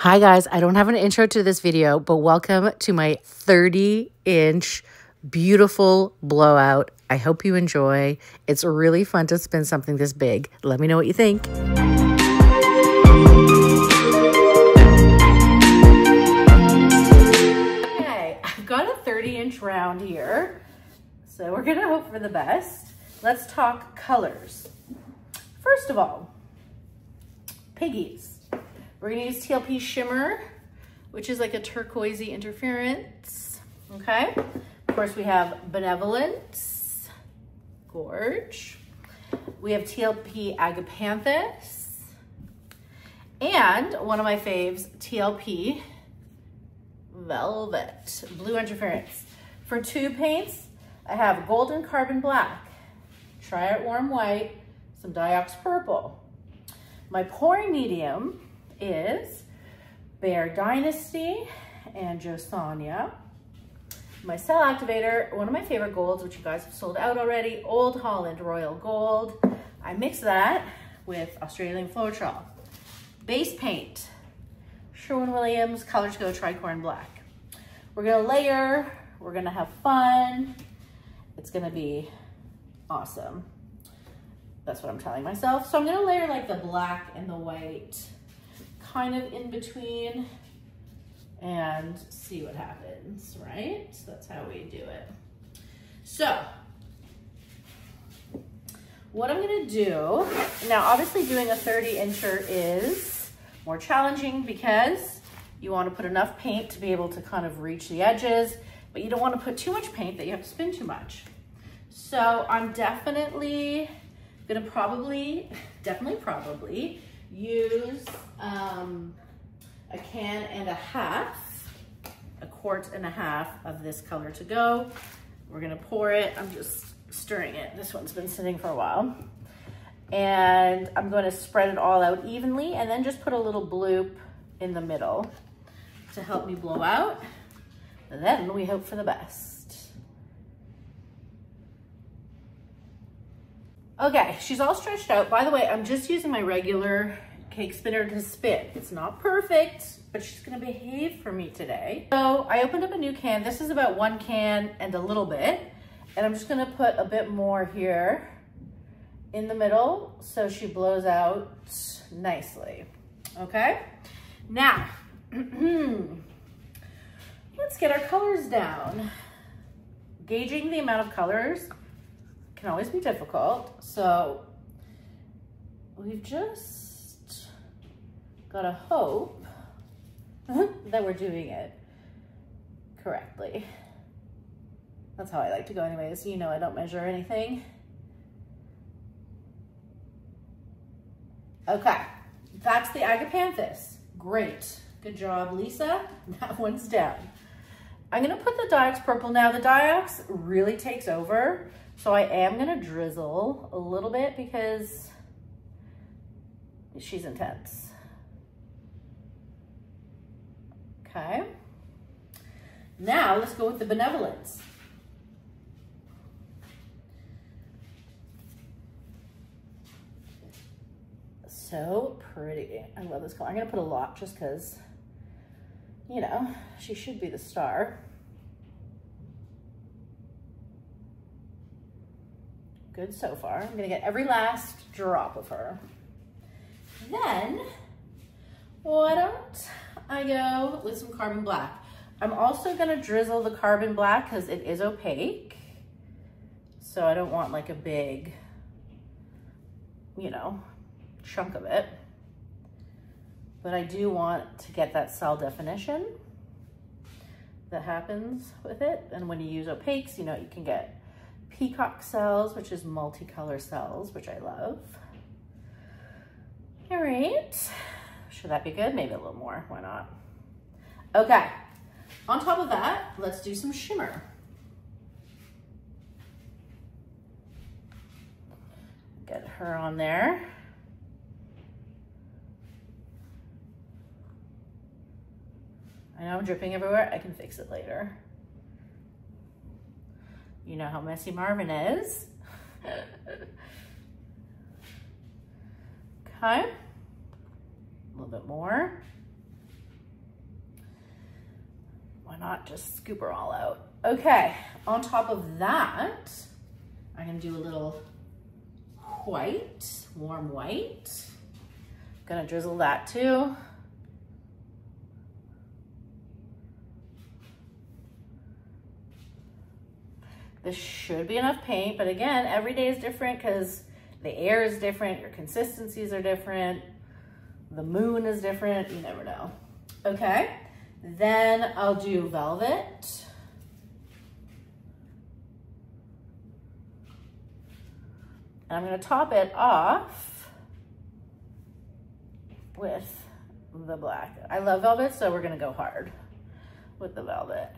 Hi guys, I don't have an intro to this video, but welcome to my 30-inch beautiful blowout. I hope you enjoy. It's really fun to spin something this big. Let me know what you think. Okay, I've got a 30-inch round here, so we're gonna hope for the best. Let's talk colors. First of all, piggies. We're gonna use TLP Shimmer, which is like a turquoisey interference, okay? Of course, we have Benevolence, Gorge. We have TLP Agapanthus, and one of my faves, TLP Velvet, Blue Interference. For tube paints, I have Golden Carbon Black, Triart Warm White, some Diox Purple. My pouring medium is Bear Dynasty and Josania. My Cell Activator, one of my favorite golds, which you guys have sold out already, Old Holland Royal Gold. I mix that with Australian Floetrol. Base paint, Sherwin-Williams Colors Go Tricorn Black. We're gonna layer, we're gonna have fun. It's gonna be awesome. That's what I'm telling myself. So I'm gonna layer like the black and the white kind of in between and see what happens, right? So that's how we do it. So what I'm gonna do, now obviously doing a 30-incher is more challenging because you wanna put enough paint to be able to kind of reach the edges, but you don't wanna put too much paint that you have to spin too much. So I'm definitely gonna probably use a can and a half, a quart and a half of this color to go. We're gonna pour it. I'm just stirring it. This one's been sitting for a while. And I'm going to spread it all out evenly and then just put a little bloop in the middle to help me blow out. And then we hope for the best. Okay, she's all stretched out. By the way, I'm just using my regular cake spinner to spin. It's not perfect, but she's gonna behave for me today. So I opened up a new can. This is about 1 can and a little bit. And I'm just gonna put a bit more here in the middle so she blows out nicely, okay? Now, let's get our colors down. Gauging the amount of colors can always be difficult. So we've just gotta hope that we're doing it correctly. That's how I like to go anyways. You know I don't measure anything. Okay, that's the Agapanthus. Great, good job, Lisa. That one's down. I'm gonna put the Diox Purple now. The Diox really takes over. So I am gonna drizzle a little bit because she's intense. Okay. Now let's go with the Benevolence. So pretty. I love this color. I'm gonna put a lot just because, you know, she should be the star. Good so far. I'm gonna get every last drop of her. Then, why don't I go with some Carbon Black? I'm also gonna drizzle the Carbon Black because it is opaque. So I don't want like a big, you know, chunk of it. But I do want to get that cell definition that happens with it. And when you use opaques, you know, you can get peacock cells, which is multicolor cells, which I love. All right, should that be good? Maybe a little more, why not? Okay, on top of that, let's do some shimmer. Get her on there. I know I'm dripping everywhere, I can fix it later. You know how messy Marvin is. Okay, a little bit more. why not just scoop her all out? Okay, on top of that, I'm gonna do a little white, warm white. Gonna drizzle that too. This should be enough paint, but again, every day is different because the air is different, your consistencies are different, the moon is different, you never know. Okay, then I'll do velvet. And I'm gonna top it off with the black. I love velvet, so we're gonna go hard with the velvet.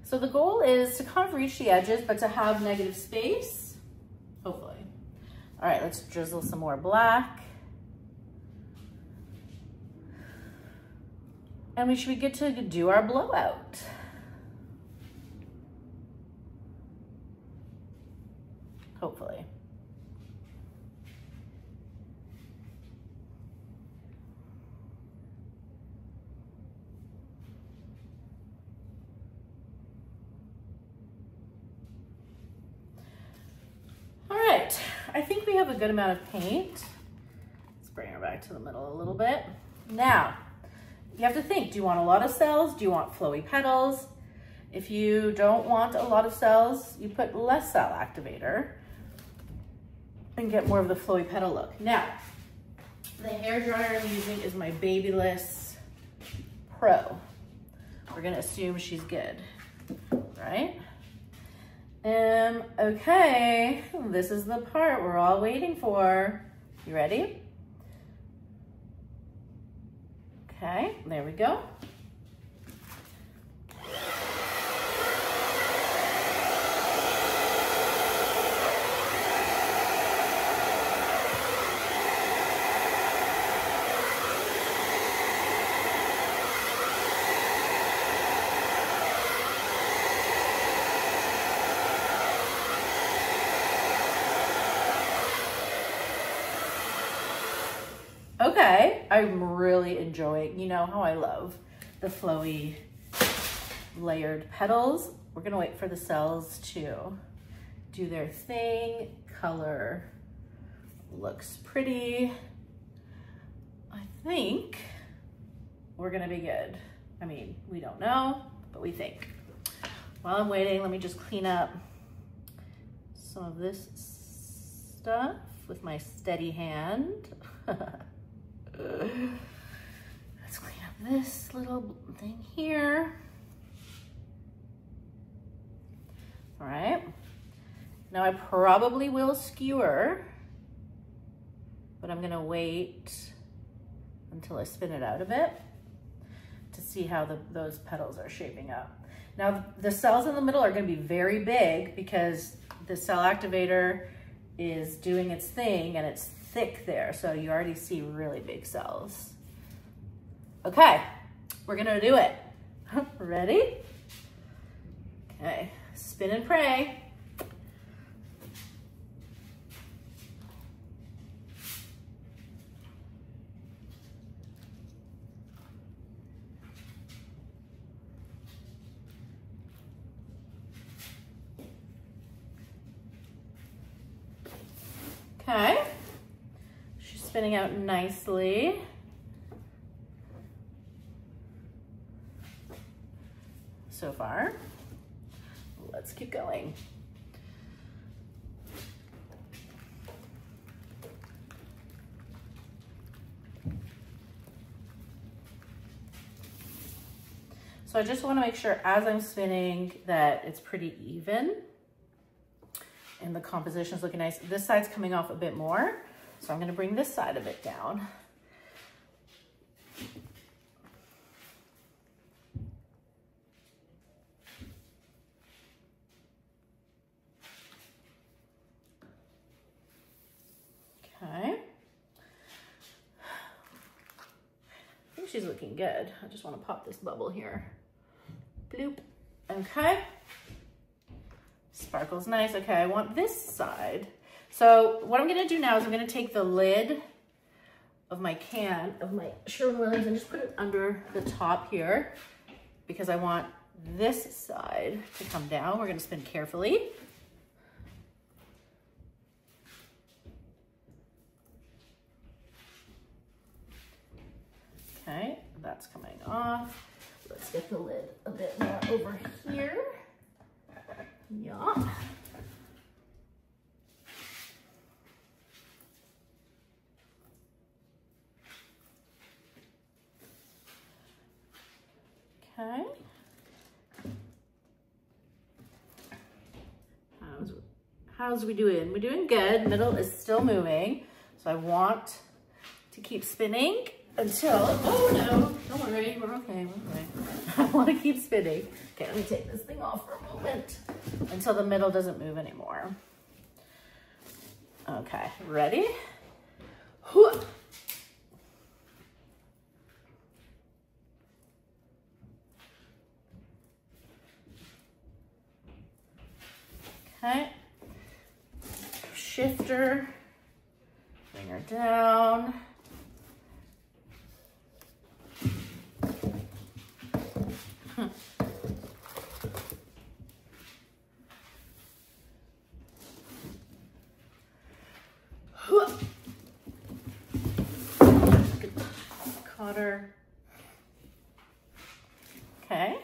So the goal is to kind of reach the edges, but to have negative space, hopefully. All right, let's drizzle some more black. And we should be good to do our blowout. Hopefully. I think we have a good amount of paint. Let's bring her back to the middle a little bit. Now, you have to think, do you want a lot of cells? Do you want flowy petals? If you don't want a lot of cells, you put less cell activator and get more of the flowy petal look. Now, the hairdryer I'm using is my Babyliss Pro. We're gonna assume she's good, right? Okay, this is the part we're all waiting for. You ready? Okay, there we go. Okay, I'm really enjoying, you know how I love the flowy layered petals. We're gonna wait for the cells to do their thing. Color looks pretty. I think we're gonna be good. I mean, we don't know, but we think. While I'm waiting, let me just clean up some of this stuff with my steady hand. Let's clean up this little thing here. All right. Now I probably will skewer, but I'm gonna wait until I spin it out a bit to see how those petals are shaping up. Now the cells in the middle are gonna be very big because the cell activator is doing its thing and it's thick there, so you already see really big cells. Okay, we're gonna do it. Ready? Okay, spin and pray. Okay. Spinning out nicely. So far. Let's keep going. So I just want to make sure as I'm spinning that it's pretty even and the composition is looking nice. This side's coming off a bit more. So I'm gonna bring this side of it down. Okay. I think she's looking good. I just wanna pop this bubble here. Bloop. Okay. Sparkles nice. Okay, I want this side. So what I'm gonna do now is I'm gonna take the lid of my can of my Sherwin-Williams and just put it under the top here. because I want this side to come down. We're gonna spin carefully. Okay, that's coming off. Let's get the lid a bit more over here. Yeah. Okay. How's we doing? We're doing good. Middle is still moving. So I want to keep spinning until, oh no, don't worry, we're okay, we're okay. I want to keep spinning. Okay, let me take this thing off for a moment until the middle doesn't move anymore. Okay, ready? Okay, shifter, bring her down. Caught her. Okay.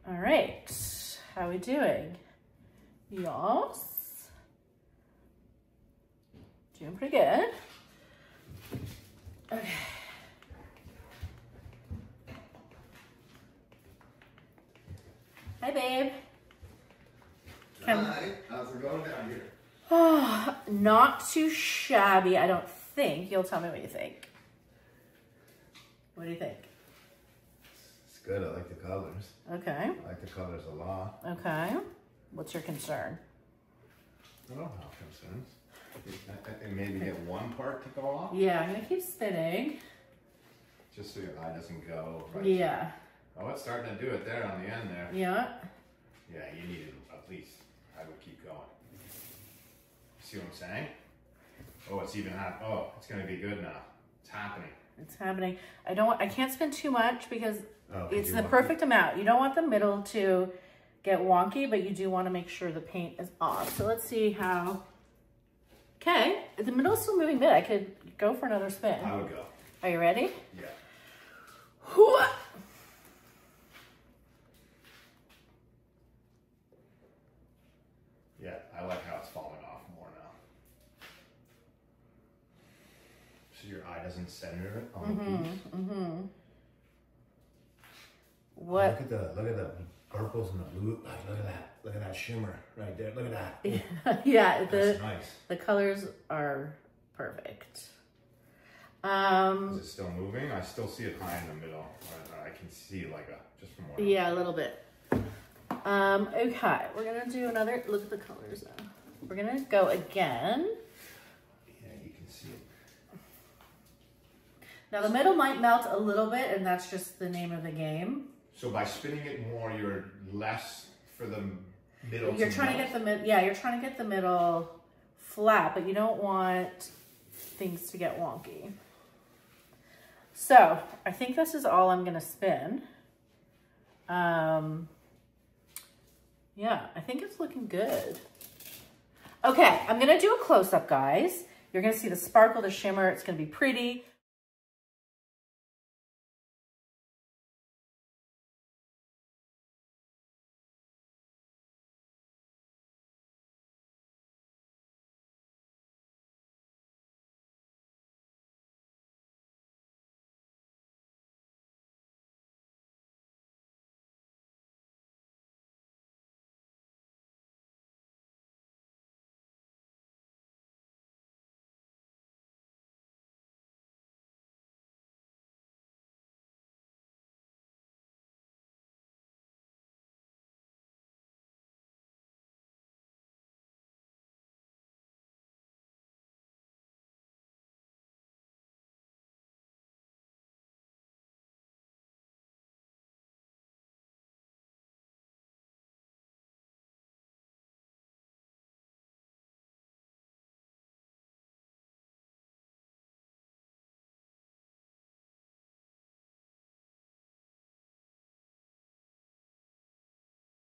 All right, how are we doing? Yes. Doing pretty good. Okay. Hi, babe. Hi, how's it going down here? Oh, not too shabby, I don't think. You'll tell me what you think. What do you think? It's good, I like the colors. Okay. I like the colors a lot. Okay. What's your concern? I don't have concerns. And maybe get one part to go off? Yeah, I'm gonna keep spinning. Just so your eye doesn't go right. Yeah. Oh, it's starting to do it there on the end there. Yeah. Yeah, you need it at least. I would keep going. See what I'm saying? Oh, it's even happening. Oh, it's gonna be good now. It's happening. It's happening. I can't spin too much because it's the wonky. perfect amount. You don't want the middle to get wonky, but you do want to make sure the paint is off. So let's see how. Okay, the middle's still moving good. I could go for another spin. I would go. Are you ready? Yeah. Hooah! Yeah, I like how it's falling off more now. So your eye doesn't center it on the piece. Mm-hmm. What? Look at the purples and the blue. Look at that shimmer right there. Look at that. Yeah, That's nice. the colors are perfect. Is it still moving? I still see it high in the middle. I can see like just from where. Yeah, a little bit. Okay, we're gonna do another, look at the colors now. We're gonna go again. Yeah, you can see it. Now the middle might melt a little bit, and that's just the name of the game. So by spinning it more, you're less for the middle. You're trying to get the mid, yeah, you're trying to get the middle flat, but you don't want things to get wonky. So I think this is all I'm gonna spin. Yeah, I think it's looking good. Okay, I'm gonna do a close-up, guys. You're gonna see the sparkle, the shimmer. It's gonna be pretty.